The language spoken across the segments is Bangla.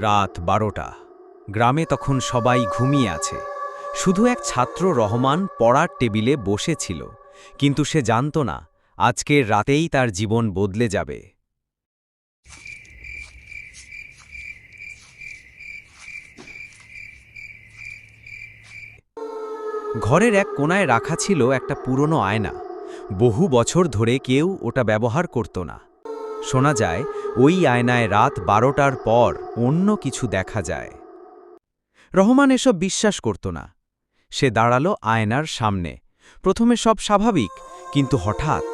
রাত 12টা। গ্রামে তখন সবাই ঘুমিয়ে আছে। শুধু এক ছাত্র রহমান পড়ার টেবিলে বসেছিল, কিন্তু সে জানত না আজকের রাতেই তার জীবন বদলে যাবে। ঘরের এক কোণায় রাখা ছিল একটা পুরনো আয়না। বহু বছর ধরে কেউ ওটা ব্যবহার করত না। শোনা যায় ওই আয়নায় রাত 12টার পর অন্য কিছু দেখা যায়। রহমান এসব বিশ্বাস করত না। সে দাঁড়ালো আয়নার সামনে। প্রথমে সব স্বাভাবিক, কিন্তু হঠাৎ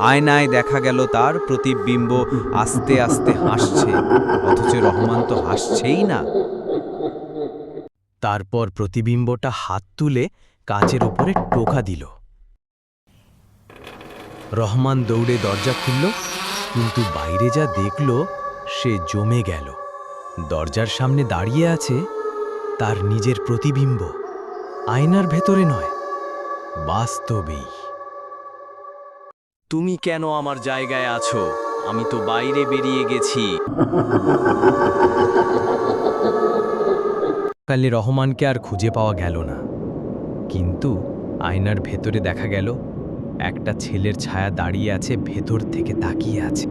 আয়নায় দেখা গেল তার প্রতিবিম্ব আস্তে আস্তে হাসছে, অথচ রহমান তো হাসছেই না। তারপর প্রতিবিম্বটা হাত তুলে কাচের উপরে টোকা দিল। রহমান দৌড়ে দরজা খুলল, কিন্তু বাইরে যা দেখল সে জমে গেল। দরজার সামনে দাঁড়িয়ে আছে তার নিজের প্রতিবিম্ব, আয়নার ভেতরে নয়, বাস্তবেই। তুমি কেন আমার জায়গায় আছো? আমি তো বাইরে বেরিয়ে গেছি। কালে রহমানকে আর খুঁজে পাওয়া গেল না, কিন্তু আয়নার ভেতরে দেখা গেল একটা ছেলের ছায়া দাঁড়িয়ে আছে, ভেতর থেকে তাকিয়ে আছে।